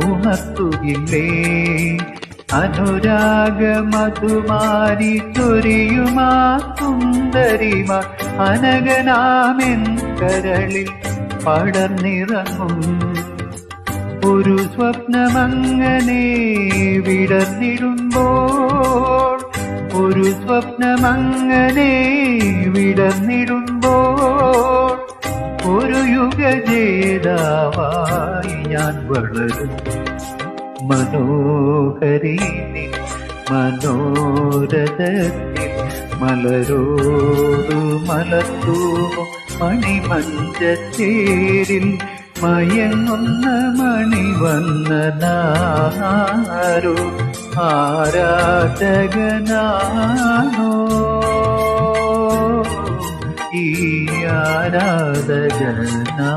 ഉണർത്തുകില്ലേ അനുരാഗ മധുമാരി ചൊരിയുമാ സുന്ദരിമാ അനകനാമെൻ കരളിൽ പടർന്നിറങ്ങും ഒരു സ്വപ്നമങ്ങനെ വിടർന്നിടുമ്പോൾ ഒരു സ്വപ്നമങ്ങനെ വിടർന്നിടുമ്പോൾ ഒരു യുഗജേതാവായി ഞാൻ വളരും മനോഹരി മനോരഥത്തിൽ മലരോടു മലർത്തൂമോ മണിമഞ്ചത്തേരിൽ മയങ്ങുന്ന മണിവന്നനാരോ ആരാധകനാണോ ഈ ആരാധകനാണോ